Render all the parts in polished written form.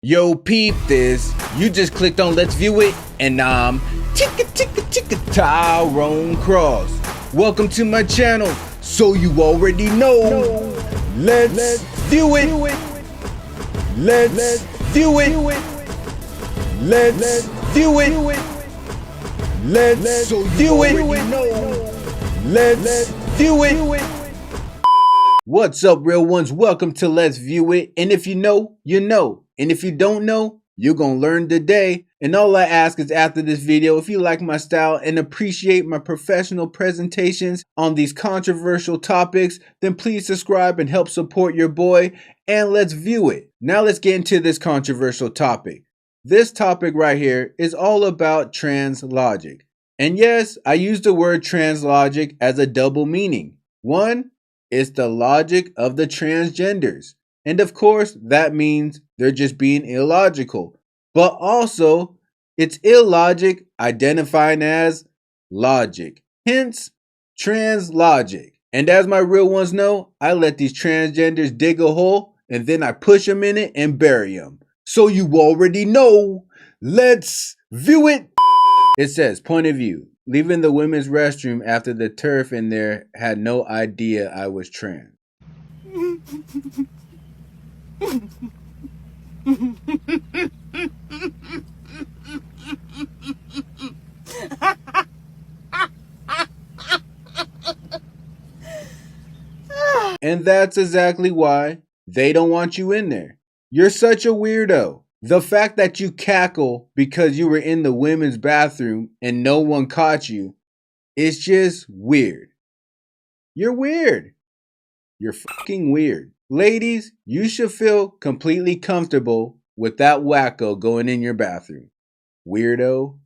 Yo, peep this. You just clicked on Let's View It, and I'm Tyrone Cross. Welcome to my channel, so you already know. Let's view it. Let's view it. Let's view it. Let's view it. Let's view it. What's up, real ones? Welcome to Let's View It. And if you know, you know. And if you don't know, you're gonna learn today. And all I ask is after this video, if you like my style and appreciate my professional presentations on these controversial topics, then please subscribe and help support your boy. And let's view it. Now let's get into this controversial topic. This topic right here is all about trans logic. And yes, I use the word trans logic as a double meaning. One, it's the logic of the transgenders. And of course, that means they're just being illogical. But also, it's illogic identifying as logic. Hence, trans logic. And as my real ones know, I let these transgenders dig a hole and then I push them in it and bury them. So you already know. Let's view it. It says, point of view. Leaving the women's restroom after the turf in there had no idea I was trans. And that's exactly why they don't want you in there. You're such a weirdo. The fact that you cackle because you were in the women's bathroom and no one caught you is just weird. You're weird. You're fucking weird. Ladies, you should feel completely comfortable with that wacko going in your bathroom. Weirdo.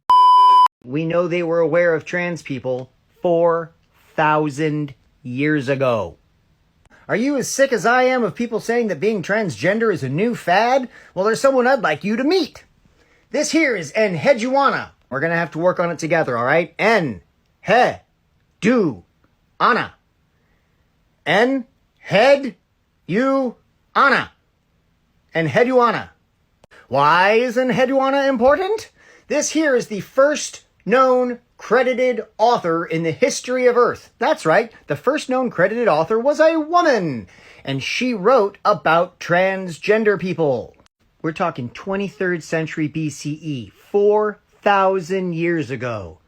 We know they were aware of trans people 4,000 years ago. Are you as sick as I am of people saying that being transgender is a new fad? Well, there's someone I'd like you to meet. This here is Enheduana. We're going to have to work on it together, all right? Enheduana. Enheduana. Why is Enheduana important? This here is the first known credited author in the history of Earth. That's right, the first known credited author was a woman, and she wrote about transgender people. We're talking 23rd century BCE, 4,000 years ago.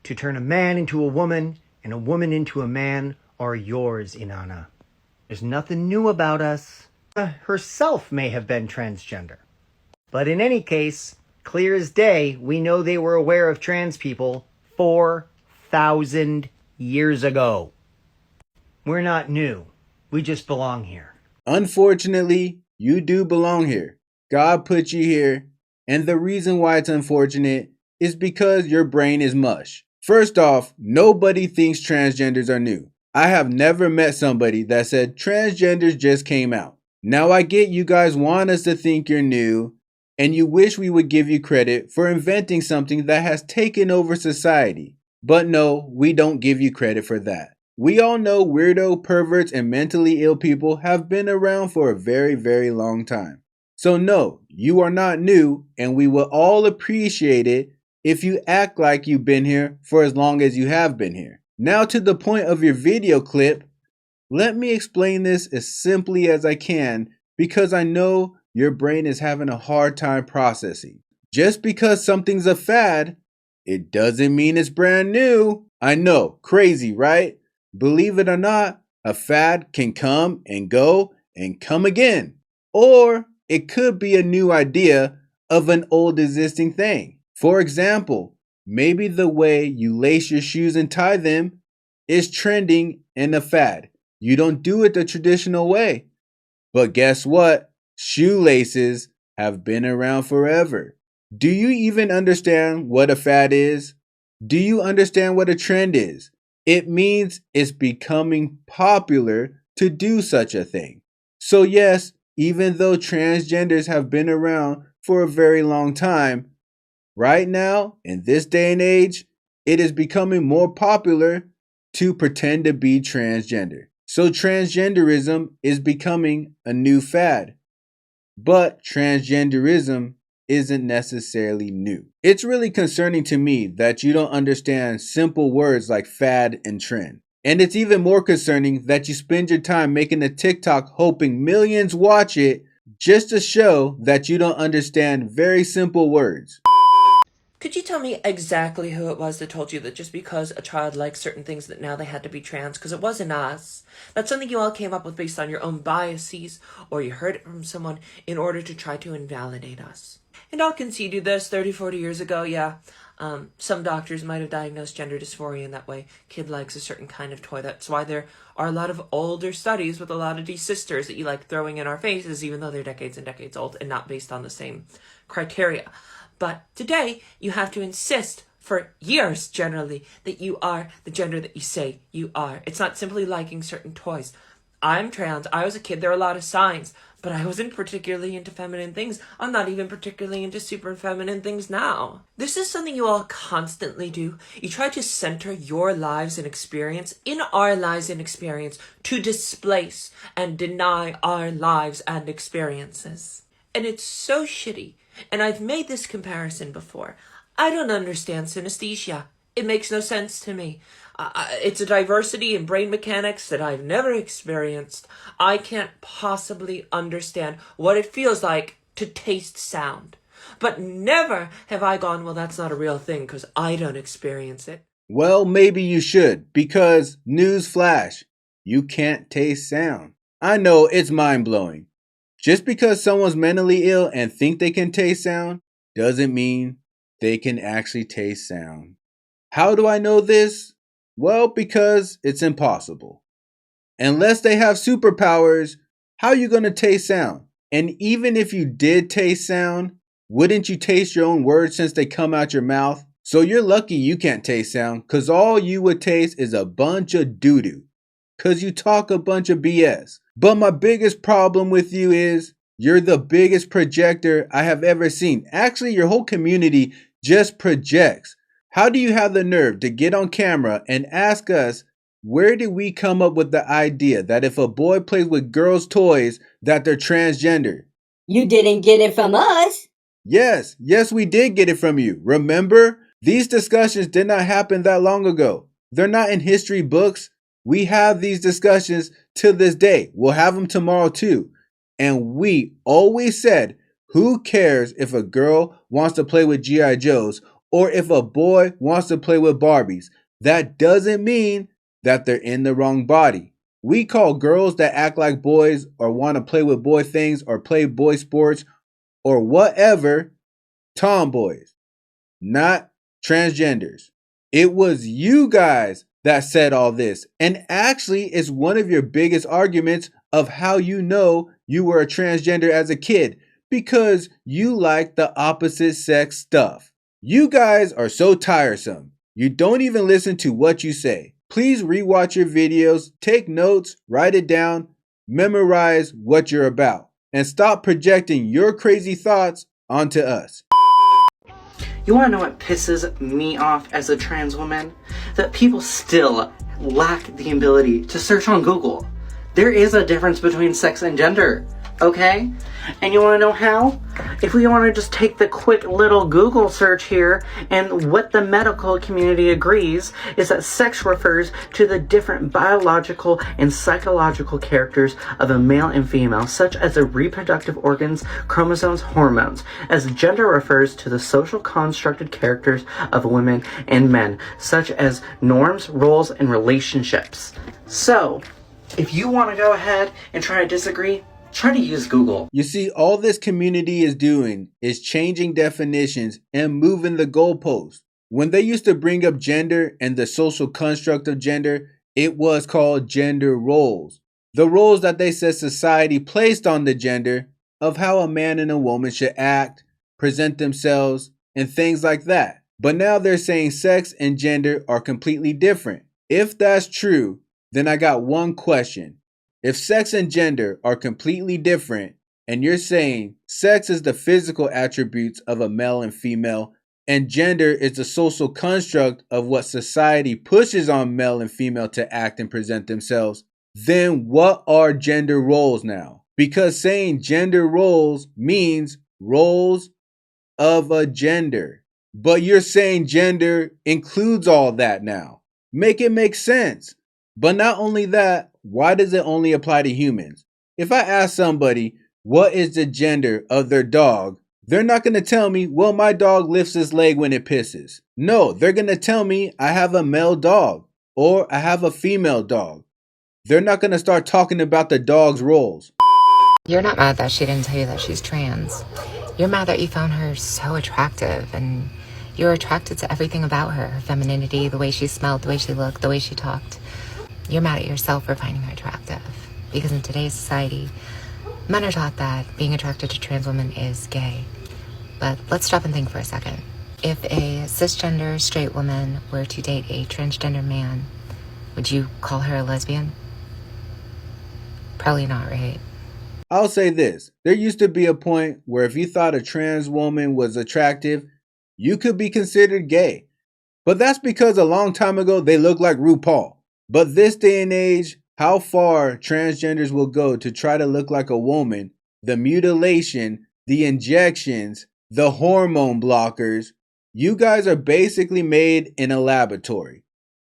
To turn a man into a woman and a woman into a man are yours, Inanna. There's nothing new about us. Herself may have been transgender. But in any case, clear as day, we know they were aware of trans people 4,000 years ago. We're not new. We just belong here. Unfortunately, you do belong here. God put you here. And the reason why it's unfortunate is because your brain is mush. First off, nobody thinks transgenders are new. I have never met somebody that said transgenders just came out. Now I get you guys want us to think you're new, and you wish we would give you credit for inventing something that has taken over society. But no, we don't give you credit for that. We all know weirdo, perverts, and mentally ill people have been around for a very, very long time. So no, you are not new, and we will all appreciate it if you act like you've been here for as long as you have been here. Now to the point of your video clip, let me explain this as simply as I can because I know your brain is having a hard time processing. Just because something's a fad, it doesn't mean it's brand new. I know, crazy, right? Believe it or not, a fad can come and go and come again. Or it could be a new idea of an old existing thing. For example, maybe the way you lace your shoes and tie them is trending and a fad. You don't do it the traditional way. But guess what? Shoelaces have been around forever. Do you even understand what a fad is? Do you understand what a trend is? It means it's becoming popular to do such a thing. So yes, even though transgenders have been around for a very long time, right now, in this day and age, it is becoming more popular to pretend to be transgender. So transgenderism is becoming a new fad. But transgenderism isn't necessarily new. It's really concerning to me that you don't understand simple words like fad and trend. And it's even more concerning that you spend your time making a TikTok hoping millions watch it just to show that you don't understand very simple words. Could you tell me exactly who it was that told you that just because a child likes certain things that now they had to be trans? Because it wasn't us. That's something you all came up with based on your own biases, or you heard it from someone in order to try to invalidate us. And I'll concede you this, 30, 40 years ago, yeah, some doctors might have diagnosed gender dysphoria in that way. Kid likes a certain kind of toy. That's why there are a lot of older studies with a lot of these sisters that you like throwing in our faces, even though they're decades and decades old and not based on the same criteria. But today, you have to insist for years, generally, that you are the gender that you say you are. It's not simply liking certain toys. I'm trans. I was a kid. There are a lot of signs. But I wasn't particularly into feminine things. I'm not even particularly into super feminine things now. This is something you all constantly do. You try to center your lives and experience in our lives and experience to displace and deny our lives and experiences. And it's so shitty. And I've made this comparison before. I don't understand synesthesia. It makes no sense to me. It's a diversity in brain mechanics that I've never experienced. I can't possibly understand what it feels like to taste sound. But never have I gone, well, that's not a real thing because I don't experience it. Well, maybe you should, because news flash, you can't taste sound. I know it's mind-blowing. Just because someone's mentally ill and think they can taste sound doesn't mean they can actually taste sound. How do I know this? Well, because it's impossible. Unless they have superpowers, how are you going to taste sound? And even if you did taste sound, wouldn't you taste your own words since they come out your mouth? So you're lucky you can't taste sound, because all you would taste is a bunch of doo-doo. Because you talk a bunch of BS. But my biggest problem with you is you're the biggest projector I have ever seen. Actually, your whole community just projects. How do you have the nerve to get on camera and ask us, where did we come up with the idea that if a boy plays with girls' toys, that they're transgender? You didn't get it from us. Yes, we did get it from you. Remember? These discussions did not happen that long ago. They're not in history books. We have these discussions to this day. We'll have them tomorrow too. And we always said, who cares if a girl wants to play with G.I. Joes or if a boy wants to play with Barbies? That doesn't mean that they're in the wrong body. We call girls that act like boys or want to play with boy things or play boy sports or whatever tomboys, not transgenders. It was you guys that said all this. And actually, it's one of your biggest arguments of how you know you were a transgender as a kid, because you like the opposite sex stuff. You guys are so tiresome. You don't even listen to what you say. Please rewatch your videos, take notes, write it down, memorize what you're about, and stop projecting your crazy thoughts onto us. You want to know what pisses me off as a trans woman? That people still lack the ability to search on Google. There is a difference between sex and gender, okay? And you want to know how? If we want to just take the quick little Google search here, and what the medical community agrees is that sex refers to the different biological and psychological characters of a male and female, such as the reproductive organs, chromosomes, hormones, as gender refers to the social constructed characters of women and men, such as norms, roles, and relationships. So, if you want to go ahead and try to disagree, try to use Google. You see, all this community is doing is changing definitions and moving the goalposts. When they used to bring up gender and the social construct of gender, it was called gender roles. The roles that they said society placed on the gender of how a man and a woman should act, present themselves, and things like that. But now they're saying sex and gender are completely different. If that's true, then I got one question. If sex and gender are completely different, and you're saying sex is the physical attributes of a male and female, and gender is the social construct of what society pushes on male and female to act and present themselves, then what are gender roles now? because saying gender roles means roles of a gender. But you're saying gender includes all that now. Make it make sense. But not only that, why does it only apply to humans? If I ask somebody, what is the gender of their dog? They're not going to tell me, well, my dog lifts his leg when it pisses. No, they're going to tell me I have a male dog or I have a female dog. They're not going to start talking about the dog's roles. You're not mad that she didn't tell you that she's trans. You're mad that you found her so attractive and you're attracted to everything about her. Her femininity, the way she smelled, the way she looked, the way she talked. You're mad at yourself for finding her attractive. Because in today's society, men are taught that being attracted to trans women is gay. But let's stop and think for a second. If a cisgender straight woman were to date a transgender man, would you call her a lesbian? Probably not, right? I'll say this. There used to be a point where if you thought a trans woman was attractive, you could be considered gay. But that's because a long time ago they looked like RuPaul. But this day and age, how far transgenders will go to try to look like a woman, the mutilation, the injections, the hormone blockers, you guys are basically made in a laboratory.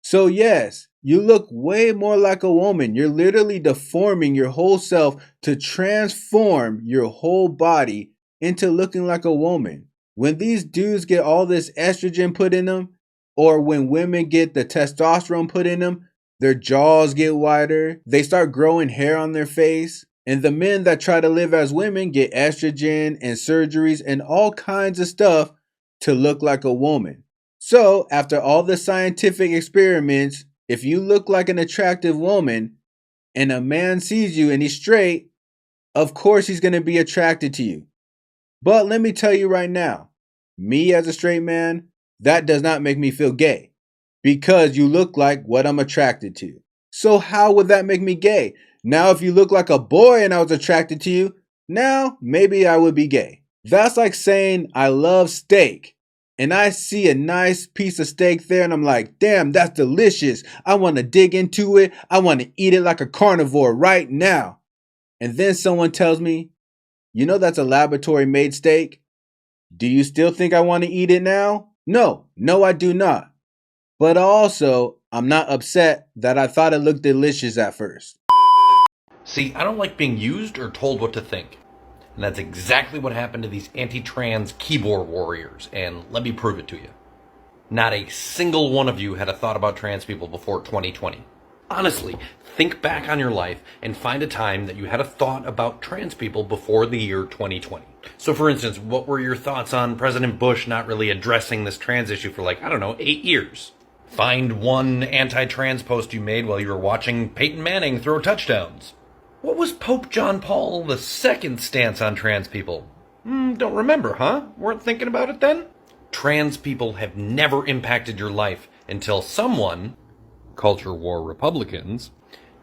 So yes, you look way more like a woman. You're literally deforming your whole self to transform your whole body into looking like a woman. When these dudes get all this estrogen put in them, or when women get the testosterone put in them, their jaws get wider, they start growing hair on their face, and the men that try to live as women get estrogen and surgeries and all kinds of stuff to look like a woman. So, after all the scientific experiments, if you look like an attractive woman and a man sees you and he's straight, of course he's going to be attracted to you. But let me tell you right now, me as a straight man, that does not make me feel gay because you look like what I'm attracted to. So how would that make me gay? Now, if you look like a boy and I was attracted to you, now maybe I would be gay. That's like saying I love steak and I see a nice piece of steak there and I'm like, damn, that's delicious. I want to dig into it. I want to eat it like a carnivore right now. And then someone tells me, you know that's a laboratory made steak? Do you still think I want to eat it now? No, I do not. But also, I'm not upset that I thought it looked delicious at first. See, I don't like being used or told what to think. And that's exactly what happened to these anti-trans keyboard warriors, and let me prove it to you. Not a single one of you had a thought about trans people before 2020. Honestly, think back on your life and find a time that you had a thought about trans people before the year 2020. So for instance, what were your thoughts on President Bush not really addressing this trans issue for 8 years? Find one anti-trans post you made while you were watching Peyton Manning throw touchdowns. What was Pope John Paul II's stance on trans people? Don't remember, huh? Weren't thinking about it then? Trans people have never impacted your life until someone, culture war Republicans,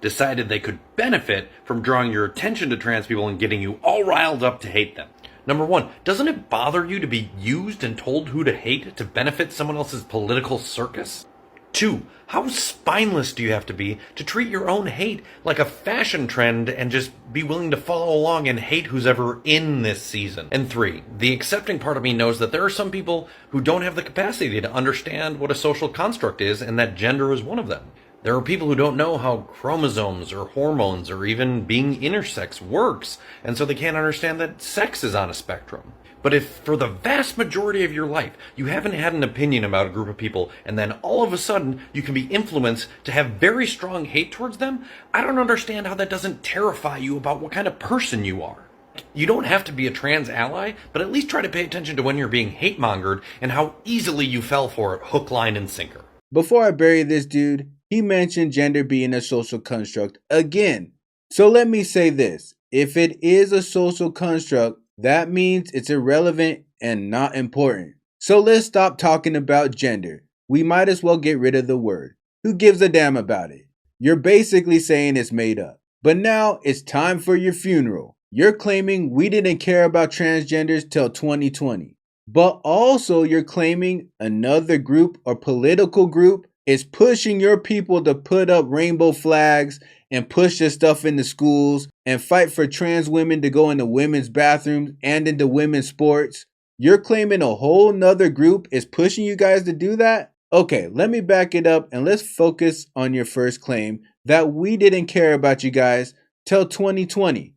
decided they could benefit from drawing your attention to trans people and getting you all riled up to hate them. Number one, doesn't it bother you to be used and told who to hate to benefit someone else's political circus? 2, how spineless do you have to be to treat your own hate like a fashion trend and just be willing to follow along and hate who's ever in this season? And 3, the accepting part of me knows that there are some people who don't have the capacity to understand what a social construct is and that gender is one of them. There are people who don't know how chromosomes or hormones or even being intersex works, and so they can't understand that sex is on a spectrum. But if for the vast majority of your life you haven't had an opinion about a group of people and then all of a sudden you can be influenced to have very strong hate towards them, I don't understand how that doesn't terrify you about what kind of person you are. You don't have to be a trans ally, but at least try to pay attention to when you're being hate-mongered and how easily you fell for it hook, line, and sinker. Before I bury this dude, he mentioned gender being a social construct again. So let me say this. If it is a social construct, that means it's irrelevant and not important. So let's stop talking about gender. We might as well get rid of the word. Who gives a damn about it? You're basically saying it's made up. But now it's time for your funeral. You're claiming we didn't care about transgenders till 2020. But also you're claiming another group or political group is pushing your people to put up rainbow flags and push this stuff into schools and fight for trans women to go into women's bathrooms and into women's sports. You're claiming a whole nother group is pushing you guys to do that? Okay, let me back it up and let's focus on your first claim that we didn't care about you guys till 2020.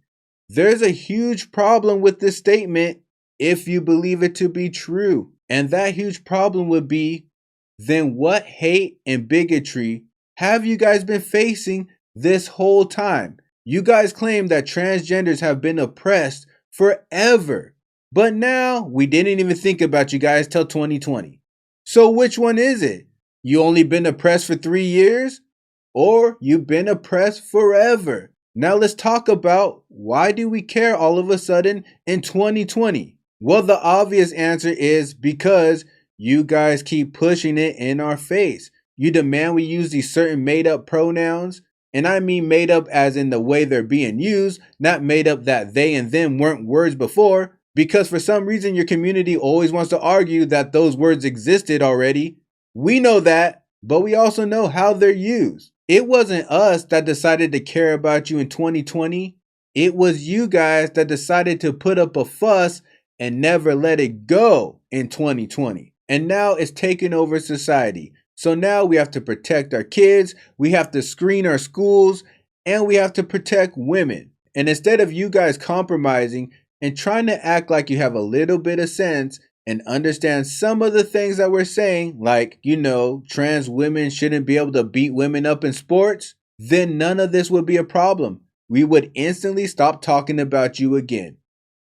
There's a huge problem with this statement if you believe it to be true. And that huge problem would be, then what hate and bigotry have you guys been facing this whole time? You guys claim that transgenders have been oppressed forever. But now we didn't even think about you guys till 2020. So which one is it? You only been oppressed for 3 years? Or you've been oppressed forever? Now let's talk about why do we care all of a sudden in 2020? Well, the obvious answer is because you guys keep pushing it in our face. You demand we use these certain made up pronouns. And I mean made up as in the way they're being used, not made up that they and them weren't words before. Because for some reason your community always wants to argue that those words existed already. We know that, but we also know how they're used. It wasn't us that decided to care about you in 2020. It was you guys that decided to put up a fuss and never let it go in 2020. And now it's taken over society. So now we have to protect our kids, we have to screen our schools, and we have to protect women. And instead of you guys compromising and trying to act like you have a little bit of sense and understand some of the things that we're saying, like, trans women shouldn't be able to beat women up in sports, then none of this would be a problem. We would instantly stop talking about you again.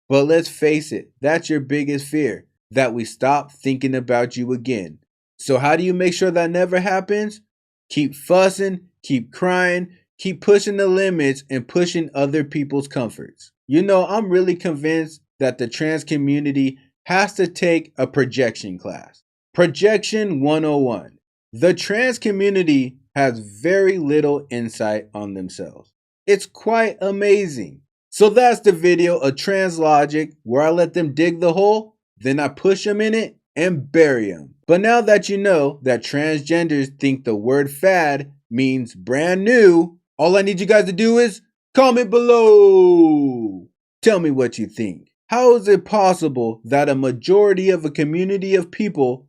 But let's face it, that's your biggest fear, that we stop thinking about you again. So how do you make sure that never happens? Keep fussing, keep crying, keep pushing the limits and pushing other people's comforts. I'm really convinced that the trans community has to take a projection class. Projection 101. The trans community has very little insight on themselves. It's quite amazing. So that's the video of trans logic where I let them dig the hole, then I push them in it and bury them. But now that you know that transgenders think the word fad means brand new, all I need you guys to do is comment below. Tell me what you think. How is it possible that a majority of a community of people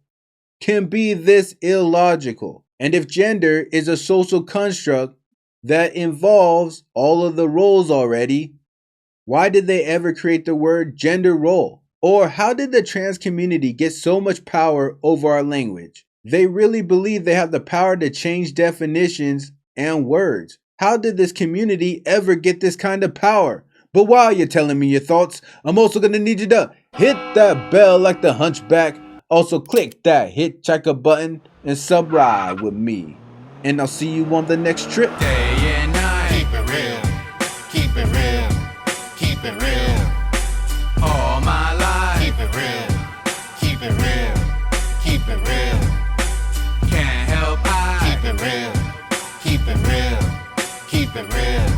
can be this illogical? And if gender is a social construct that involves all of the roles already, why did they ever create the word gender role? Or how did the trans community get so much power over our language? They really believe they have the power to change definitions and words. How did this community ever get this kind of power? But while you're telling me your thoughts, I'm also going to need you to hit that bell like the hunchback. Also click that hitchhiker button and subscribe with me. And I'll see you on the next trip. Day and night. Keep it real. Keep it real. Keep it real. All my life. Keep it real. Keep it real. Keep it real. Can't help I. Keep it real. Keep it real. Keep it real.